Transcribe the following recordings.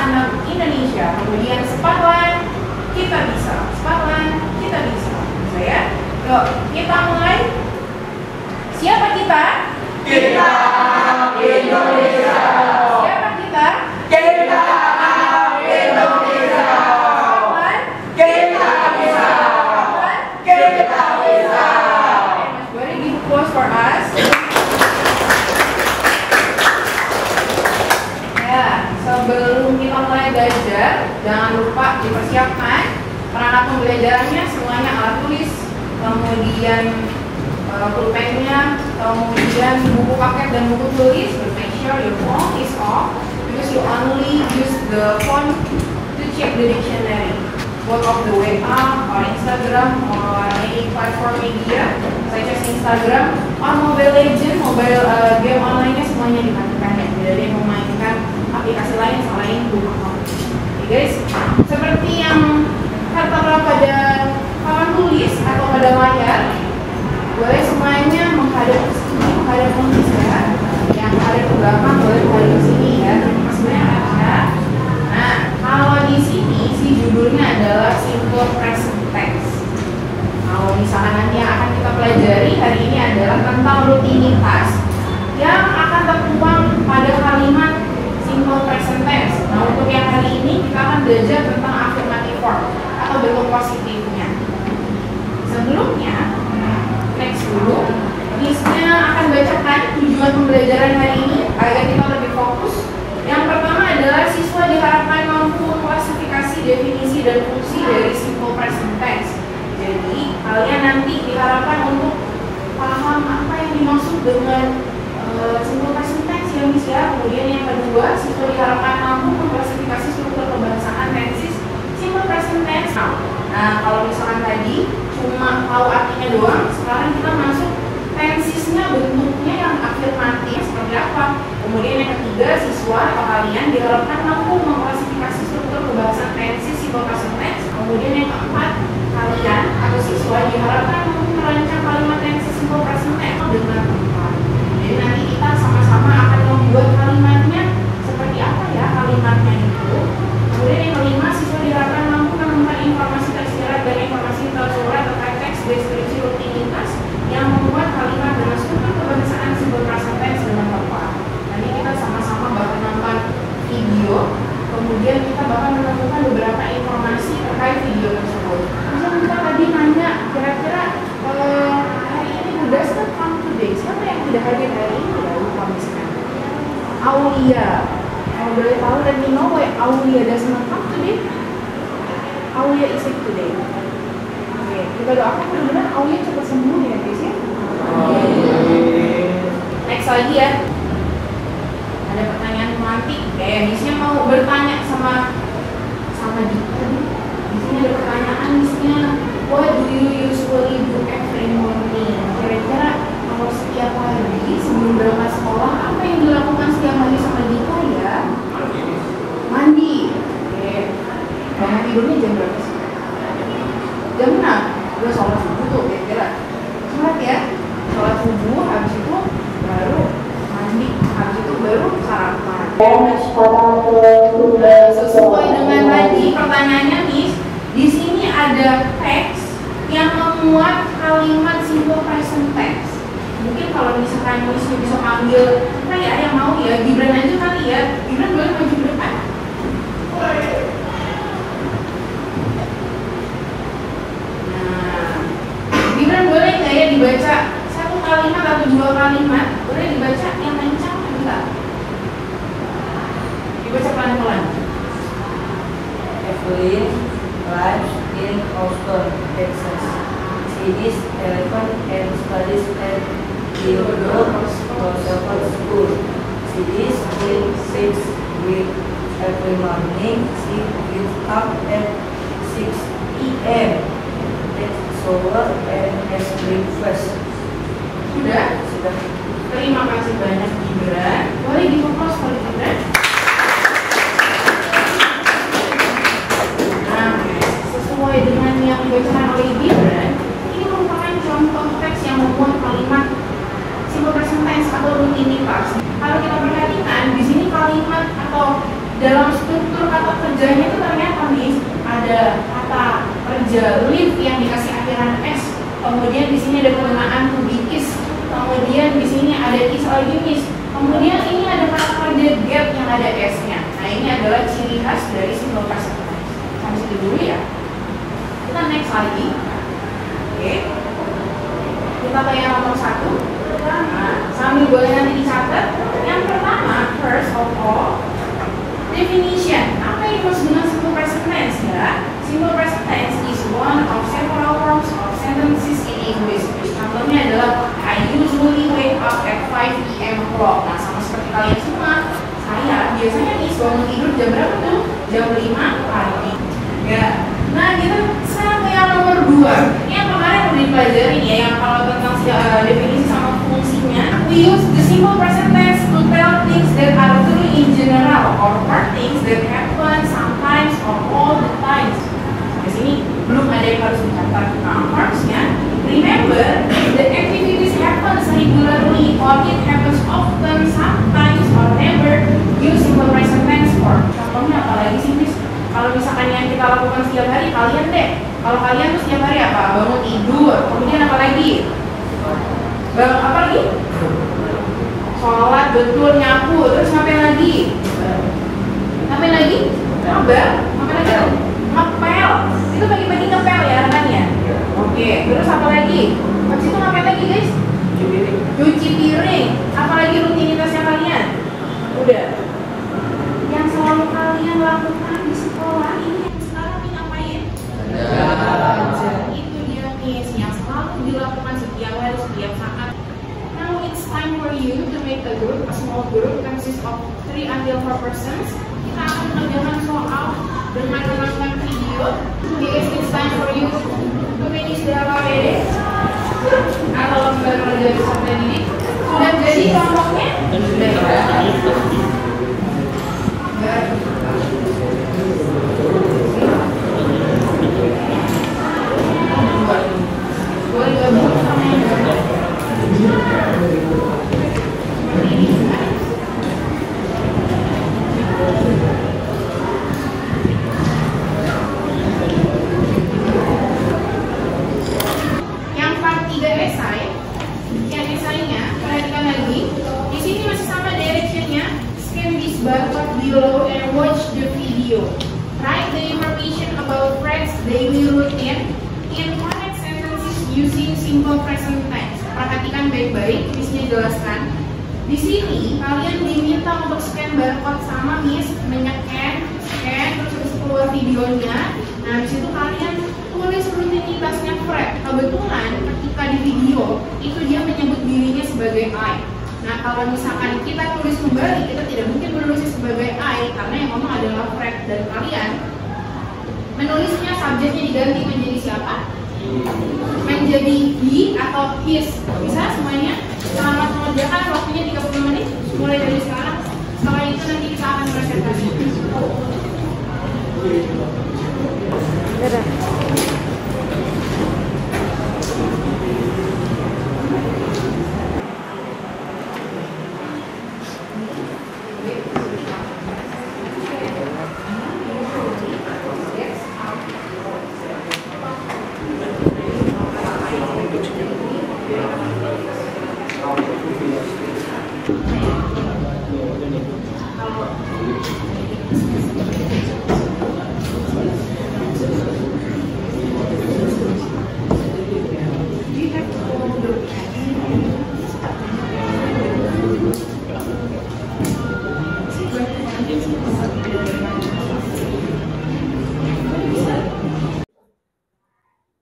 anak Indonesia. Kemudian Spotland, kita bisa. Spotland, kita bisa. Bisa ya? Yuk, kita mulai. Siapa kita? Kita Indonesia. Siapa kita? Kita Indonesia. Spotland, Kita bisa. Kita bisa. Mas Bari, give applause for us. Ya, sebelum kita mulai belajar, jangan lupa dipersiapkan perangkat pembelajarannya, semuanya alat tulis, kemudian pulpennya, kemudian buku paket dan buku tulis. But make sure your phone is off because you only use the phone to check the dictionary, both of the WA or Instagram or any platform media such as Instagram or Mobile Legends, mobile game online-nya semuanya dimatikan ya. Tidak ada yang memainkan aplikasi lain selain buku paket. Oke guys, seperti yang tertera pada papan tulis atau pada layar, boleh semuanya menghadap ke sini, menghadap ke sini ya. Yang ada ke belakang boleh menghadap ke sini ya. Semuanya ada. Nah, kalau di sini si judulnya adalah simple present tense. Kalau misalkan nanti yang akan kita pelajari hari ini adalah tentang rutinitas yang akan tertuang pada kalimat simple present tense. Nah, untuk yang hari ini kita akan belajar tentang affirmative form atau bentuk positifnya. Sebelumnya, next dulu, Miss-nya akan bacakan tujuan pembelajaran hari ini agar kita lebih fokus. Yang pertama adalah siswa diharapkan mampu mengklasifikasi definisi dan fungsi dari simple present tense. Jadi, kalian nanti diharapkan untuk paham apa yang dimaksud dengan simple present tense ya Miss ya. Kemudian yang kedua, siswa diharapkan mampu mengklasifikasi struktur kebahasaan tenses simple present tense. Nah, kalau misalkan tadi cuma tahu artinya doang, sekarang kita masuk tensesnya, bentuknya yang afirmatif seperti apa. Kemudian yang ketiga, siswa atau kalian diharapkan mampu mengklasifikasi struktur kebahasaan tenses simple present tense. Kemudian yang keempat, kalian atau siswa diharapkan mampu merancang kalimat tenses simple present tense dengan tepat. Jadi nanti kita sama-sama akan membuat kalimatnya seperti apa ya kalimatnya itu. Kemudian yang kelima, siswa diharapkan mampu menemukan informasi tersirat dan informasi tersurat terkait teks deskripsi rutinitas yang membuat kalimat dengan struktur kebahasaan simple present tense dengan tepat. Nanti kita sama-sama bakal nonton video, kemudian kita bakal menemukan beberapa informasi terkait video tersebut. Bisa kita tadi nanya, kira-kira hari ini who does not come today? Siapa yang tidak hadir hari ini? Ya lupa misalkan Aulia. Kalau boleh tahu, let me know why Aulia does not come today. Aulia is sick today. Oke, kita doakan mudah-mudahan Aulia cepat sembuh ya guys ya. Next lagi ya. Ada pertanyaan romantik. Kayak Miss-nya mau bertanya sama Dika. Di sini ada pertanyaan Miss-nya. What do you usually do every morning? Kira-kira kalau setiap hari sebelum berangkat sekolah, apa yang dilakukan setiap hari sama Dika ya? Mandi. Oke. Bangun tidurnya jam berapa sih? Jam 6. Gue sholat subuh tuh kira-kira. Sholat ya. Sholat subuh, habis itu baru mandi, habis itu baru sarapan. Sesuai dengan tadi pertanyaannya Miss, di sini ada teks yang memuat kalimat simple present tense. Mungkin kalau misalkan Miss bisa panggil kita ya yang mau ya, Gibran aja kali ya. Gibran boleh maju ke depan. Nah, Gibran boleh nggak ya dibaca satu kalimat atau dua kalimat? Boleh dibaca yang kencang enggak? Dibaca pelan-pelan. Evelyn lives in Austin, Texas. She is 11 and studies at Theodore Roosevelt School. She is in 6th grade. Every morning she gets up at 6 p.m. takes shower and has breakfast. Sudah? Sudah. Terima kasih banyak Gibran. Boleh di-applause kalau Gibran. Nah, sesuai dengan yang dibacakan oleh Gibran, ini merupakan contoh teks yang memuat kalimat simple present tense atau rutinitas. Kalau kita perhatikan di sini kalimat atau dalam struktur kata yang ada S-nya. Nah, ini adalah ciri khas dari simple present tense. Sampai situ dulu ya. Kita next lagi. Oke. Kita ke yang nomor 1. Nah, sambil boleh nanti dicatat. Yang pertama, first of all, definition. Apa yang dimaksud dengan simple present tense ya? Simple present tense is one of several forms of sentences in English. Contohnya adalah I usually wake up at 5 p.m. o'clock. Nah, sama seperti kalian semua, saya biasanya nih bangun tidur jam berapa tuh? Jam 5 pagi. Ya. Nah, kita sekarang ke yang nomor 2. Ini yang kemarin udah dipelajarin ya, yang kalau tentang definisi sama fungsinya. We use the simple present tense to tell things that are true in general or for things that happen sometimes or all the time. Di sini belum ada yang harus dicatat. Nah, harusnya remember the activities happens regularly or it happens often, sometimes or never. Use simple present tense for. Contohnya apalagi sih, Miss? Kalau misalkan yang kita lakukan setiap hari, kalian deh. Kalau kalian tuh setiap hari apa? Bangun tidur. Kemudian apa lagi? Apa lagi? Sholat, betul, nyapu. Terus ngapain lagi? Ngapain lagi? Ngabar. Ngapain lagi? Ngepel. Itu pagi-pagi ngepel ya rekannya. Oke. Terus apa lagi? Habis itu ngapain lagi guys? Cuci piring. Apa lagi rutinitasnya kalian? Udah. Yang selalu kalian lakukan di sekolah ini yang sekarang ini ngapain? Belajar. Itu dia Miss yang selalu dilakukan setiap hari, setiap saat. Now it's time for you to make a group, a small group consists of 3 until 4 persons. Kita akan mengerjakan soal dengan menonton video. Yes, it's time for you to finish the already. Atau baru mengerjakan sampai ini. Sudah jadi kelompoknya? Sudah. Yang part 3 esai, yang esainya perhatikan lagi. Di sini masih sama directionnya. Scan this barcode below and watch the video. Write the information about Fred's daily routine in correct sentences using simple present tense. Perhatikan baik-baik, Miss-nya jelaskan. Di sini kalian diminta untuk scan barcode sama Miss, scan, terus habis keluar videonya. Nah, di situ kalian tulis rutinitasnya Fred. Kebetulan ketika di video itu dia menyebut dirinya sebagai I. Nah, kalau misalkan kita tulis kembali, kita tidak mungkin menulisnya sebagai I karena yang ngomong adalah Fred, dan kalian menulisnya subjeknya diganti menjadi siapa? Menjadi he atau his. Bisa semuanya? Selamat mengerjakan, waktunya 30 menit mulai dari sekarang. Setelah itu nanti kita akan presentasi.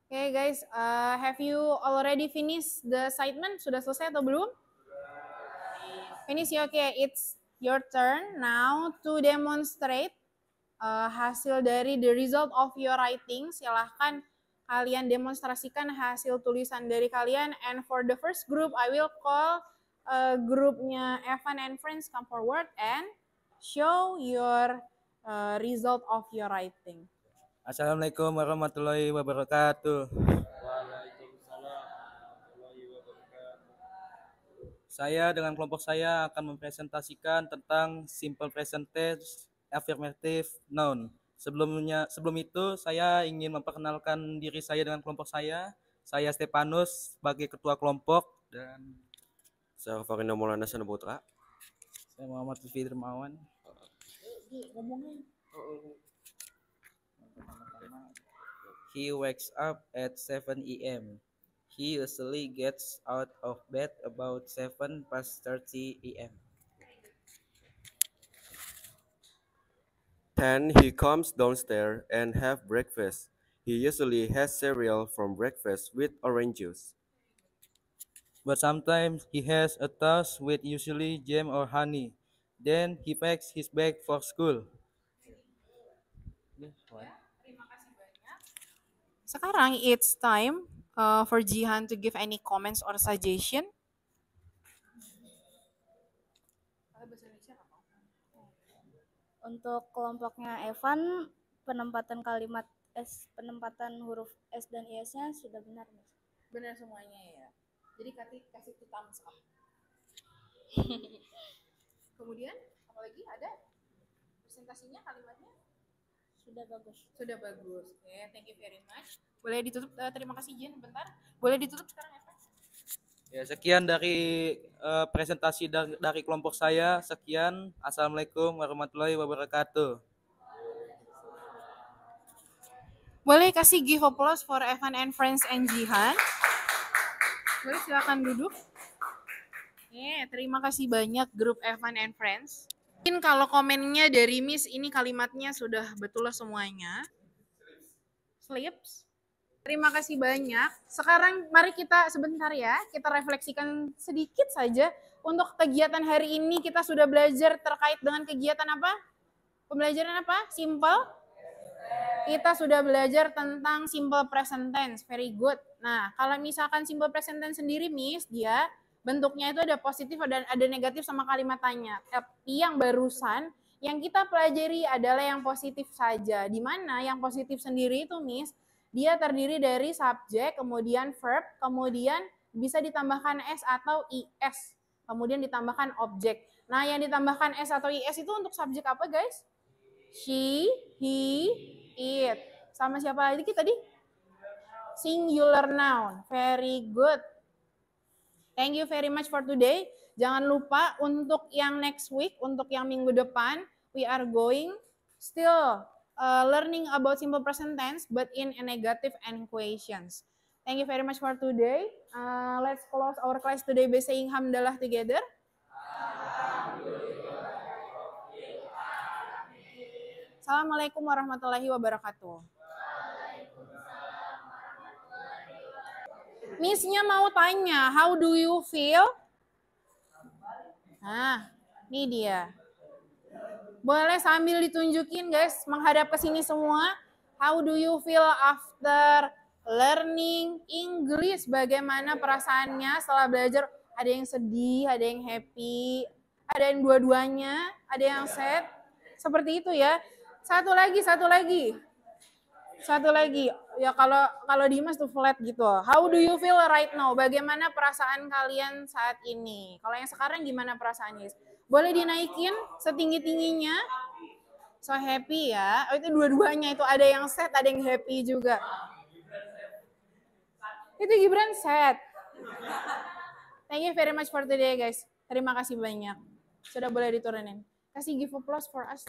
Okay guys, have you already finished the assignment? Sudah selesai atau belum? Finish ya, okay. It's your turn now to demonstrate hasil dari the result of your writing. Silahkan kalian demonstrasikan hasil tulisan dari kalian. And for the first group, I will call grupnya Evan and friends come forward and show your result of your writing. Assalamualaikum warahmatullahi wabarakatuh. Saya dengan kelompok saya akan mempresentasikan tentang simple present tense affirmative noun. Sebelum itu saya ingin memperkenalkan diri saya dengan kelompok saya. Saya Stepanus sebagai ketua kelompok dan Saya Farino Maulana Sana Putra. saya Muhammad Lutfi Dermawan. He wakes up at 7 a.m. He usually gets out of bed about 7 past 30 a.m. Then he comes downstairs and have breakfast. He usually has cereal from breakfast with orange juice. But sometimes he has a toast with usually jam or honey. Then he packs his bag for school. Terima kasih banyak. Sekarang it's time for Jihan to give any comments or suggestion. Untuk kelompoknya Evan, penempatan kalimat S, penempatan huruf S dan IS-nya sudah benar, Mas. Benar semuanya ya. Jadi kasih tuh thumbs up. Kemudian apalagi ada presentasinya kalimatnya? Sudah bagus. Sudah bagus. Oke, thank you very much. Boleh ditutup, terima kasih Jen, bentar. Boleh ditutup sekarang ya, Pak? Ya, sekian dari presentasi dari kelompok saya. Sekian. Assalamualaikum warahmatullahi wabarakatuh. Boleh kasih give applause for Evan and Friends and Jihan. Boleh silakan duduk. Terima kasih banyak grup Evan and Friends. Mungkin kalau komennya dari Miss ini kalimatnya sudah betul semuanya. Slips. Terima kasih banyak. Sekarang mari kita sebentar ya, kita refleksikan sedikit saja. Untuk kegiatan hari ini kita sudah belajar terkait dengan kegiatan apa? Pembelajaran apa? Simple. Kita sudah belajar tentang simple present tense. Very good. Nah, kalau misalkan simple present tense sendiri, Miss, dia bentuknya itu ada positif dan ada negatif sama kalimat tanya. Tapi yang barusan, yang kita pelajari adalah yang positif saja. Di mana yang positif sendiri itu, Miss, dia terdiri dari subjek, kemudian verb, kemudian bisa ditambahkan S atau IS, kemudian ditambahkan objek. Nah, yang ditambahkan S atau IS itu untuk subjek apa, guys? She, he, it. Sama siapa lagi tadi? Singular noun. Very good. Thank you very much for today. Jangan lupa untuk yang next week, untuk yang minggu depan, we are going still learning about simple present tense, but in a negative and equations. Thank you very much for today. Let's close our class today by saying hamdalah together. Assalamualaikum warahmatullahi wabarakatuh. Miss-nya mau tanya, how do you feel? Nah, ini dia. Boleh sambil ditunjukin guys, menghadap ke sini semua. How do you feel after learning English? Bagaimana perasaannya setelah belajar? Ada yang sedih, ada yang happy, ada yang dua-duanya, ada yang sad. Seperti itu ya. Satu lagi. Ya kalau Dimas tuh flat gitu. How do you feel right now? Bagaimana perasaan kalian saat ini? Kalau yang sekarang gimana perasaannya? Boleh dinaikin setinggi-tingginya. So happy ya. Oh, itu dua-duanya itu ada yang sad, ada yang happy juga. Itu Gibran sad. Thank you very much for today guys. Terima kasih banyak. Sudah boleh diturunin. Kasih give applause for us.